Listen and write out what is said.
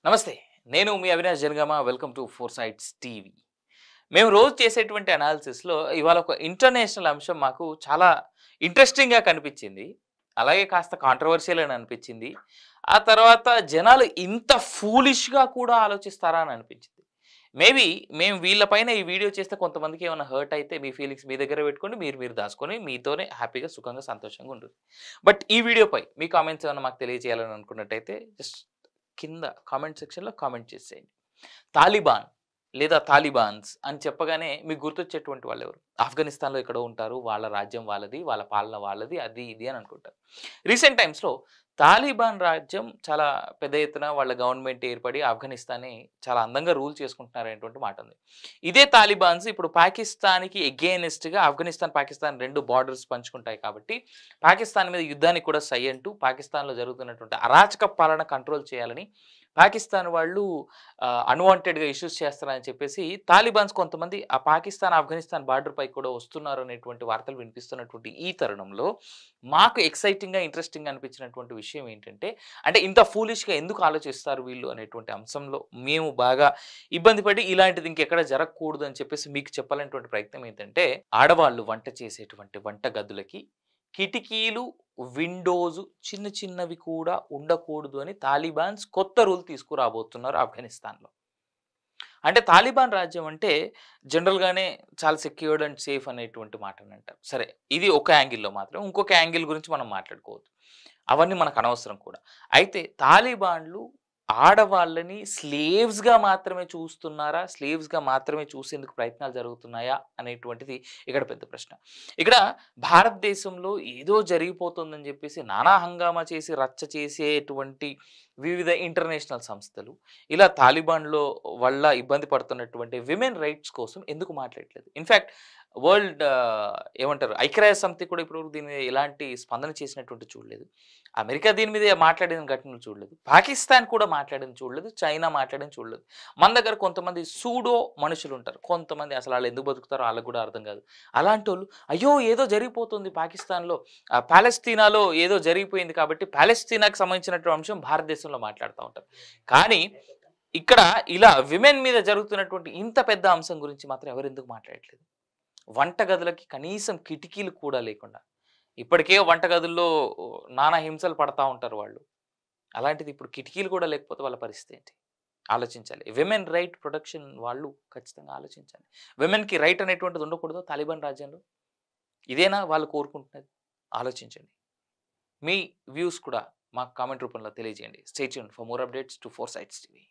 నమస్తే. నేను మీ Avinash Janagama. Welcome to four sites TV. మేము రోజు చేసేటువంటి అనాలిసిస్‌లో ఇవాళ ఒక ఇంటర్నేషనల్ అంశం మాకు చాలా ఇంట్రెస్టింగ్‌గా కనిపించింది. అలాగే కాస్త కాంట్రోవర్షియల్ అని అనిపించింది. ఆ తర్వాత జనాలు ఇంత ఫూలిష్‌గా కూడా ఆలోచిస్తారా అని అనిపించింది. మేబీ మేము వీళ్ళ పైన ఈ వీడియో చేస్తే కొంతమందికి ఏమైనా హర్ట్ అయితే మీ ఫీలింగ్స్ మీ దగ్గర పెట్టుకోండి. మీరు దాచుకొని మీతోనే హ్యాపీగా, సుఖంగా, సంతోషంగా ఉండుర్రి. బట్ ఈ వీడియోపై మీ కామెంట్స్ ఏమన్నా మాకు తెలియజేయాలని అనుకున్నట్టయితే జస్ట్ కింద కామెంట్ సెక్షన్‌లో కామెంట్ చేసేయండి. తాలిబాన్ లేదా తాలిబాన్స్ అని చెప్పగానే మీకు గుర్తొచ్చేటువంటి వాళ్ళెవరు? ఆఫ్ఘనిస్తాన్‌లో ఎక్కడో ఉంటారు. వాళ్ళ రాజ్యం వాళ్ళది, వాళ్ళ పాలన వాళ్ళది, అది ఇది అని అనుకుంటారు. రీసెంట్ టైమ్స్‌లో తాలిబాన్ రాజ్యం చాలా పెద్ద ఎత్తున వాళ్ళ గవర్నమెంట్ ఏర్పడి ఆఫ్ఘనిస్తాన్‌ని చాలా అందంగా రూల్ చేసుకుంటున్నారనేటువంటి మాట ఉంది. ఇదే తాలిబాన్స్ ఇప్పుడు పాకిస్తాన్‌కి ఎగెయినిస్ట్‌గా ఆఫ్ఘనిస్తాన్, పాకిస్తాన్ 2 బార్డర్స్ పంచుకుంటాయి కాబట్టి పాకిస్తాన్ మీద యుద్ధానికి కూడా సై అంటూ పాకిస్తాన్‌లో జరుగుతున్నటువంటి అరాచక పాలన కంట్రోల్ చేయాలని పాకిస్తాన్ వాళ్ళు అన్‌వాంటెడ్‌గా ఇష్యూస్ చేస్తున్నారని చెప్పేసి తాలిబాన్స్ కొంతమంది ఆ పాకిస్తాన్, ఆఫ్ఘనిస్తాన్ బార్డర్‌పై కూడా వస్తున్నారు అనేటువంటి వార్తలు వినిపిస్తున్నటువంటి ఈ తరుణంలో మాకు ఎక్సైటింగ్‌గా, ఇంట్రెస్టింగ్‌గా అనిపించినటువంటి విషయం ఏంటంటే, అంటే ఇంత ఫూలిష్‌గా ఎందుకు ఆలోచిస్తారు వీళ్ళు అనేటువంటి అంశంలో మేము బాగా ఇబ్బంది పడి ఇలాంటిది ఇంకెక్కడ జరగకూడదు అని చెప్పేసి మీకు చెప్పాలనేటువంటి ప్రయత్నం ఏంటంటే, ఆడవాళ్ళు వంట చేసేటువంటి వంట గదులకి కిటికీలు, విండోసు చిన్న చిన్నవి కూడా ఉండకూడదు అని తాలిబాన్స్ కొత్త రూల్ తీసుకురాబోతున్నారు ఆఫ్ఘనిస్తాన్‌లో. అంటే తాలిబాన్ రాజ్యం అంటే జనరల్‌గానే చాలా సెక్యూర్డ్ అండ్ సేఫ్ అనేటువంటి మాటనంటారు. సరే, ఇది ఒక యాంగిల్‌లో మాత్రం. ఇంకొక యాంగిల్ గురించి మనం మాట్లాడుకోవద్దు. అవన్నీ మనకు అనవసరం కూడా. అయితే తాలిబాన్లు ఆడవాళ్ళని స్లేవ్స్‌గా మాత్రమే చూస్తున్నారా? స్లేవ్స్‌గా మాత్రమే చూసేందుకు ప్రయత్నాలు జరుగుతున్నాయా? అనేటువంటిది ఇక్కడ పెద్ద ప్రశ్న. ఇక్కడ భారతదేశంలో ఏదో జరిగిపోతుందని చెప్పేసి నానా హంగామా చేసి రచ్చ చేసేటువంటి వివిధ ఇంటర్నేషనల్ సంస్థలు ఇలా తాలిబాన్‌లో వల్ల ఇబ్బంది పడుతున్నటువంటి విమెన్ రైట్స్ కోసం ఎందుకు మాట్లాడట్లేదు? ఇన్‌ఫాక్ట్ వరల్డ్ ఏమంటారు ఐక్యరాజ్య సమితి కూడా ఇప్పటివరకు దీని మీద ఎలాంటి స్పందన చేసినటువంటి చూడలేదు. అమెరికా దీని మీద మాట్లాడిన ఘటనలు చూడలేదు. పాకిస్తాన్ కూడా మాట్లాడింది చూడలేదు. చైనా మాట్లాడింది చూడలేదు. మన దగ్గర కొంతమంది సూడో మనుషులుంటారు. కొంతమంది అసలు ఆళ్ళు ఎందుకు బతుకుతారో ఆళ్ళకి కూడా అర్థం కాదు. అలాంటోళ్ళు అయ్యో! ఏదో జరిగిపోతుంది పాకిస్తాన్‌లో, పాలస్తీనాలో ఏదో జరిగిపోయింది కాబట్టి పాలస్తీనాకు సంబంధించినటువంటి అంశం భారతదేశంలో మాట్లాడుతా ఉంటారు. కానీ ఇక్కడ ఇలా విమెన్ మీద జరుగుతున్నటువంటి ఇంత పెద్ద అంశం గురించి మాత్రం ఎవరెందుకు మాట్లాడట్లేదు? వంటగదులకి కనీసం కిటికీలు కూడా లేకుండా. ఇప్పటికే వంటగదుల్లో నానా హింసలు పడతా ఉంటారు వాళ్ళు. అలాంటిది ఇప్పుడు కిటికీలు కూడా లేకపోతే వాళ్ళ పరిస్థితి ఏంటి? ఆలోచించాలి. విమెన్ రైట్ ప్రొటెక్షన్ వాళ్ళు ఖచ్చితంగా ఆలోచించాలి. విమెన్‌కి రైట్ అనేటువంటిది ఉండకూడదా తాలిబాన్ రాజ్యంలో? ఇదేనా వాళ్ళు కోరుకుంటున్నది? ఆలోచించండి. మీ వ్యూస్ కూడా మాకు కామెంట్ రూపంలో తెలియజేయండి. Stay tuned for more updates to four sites TV.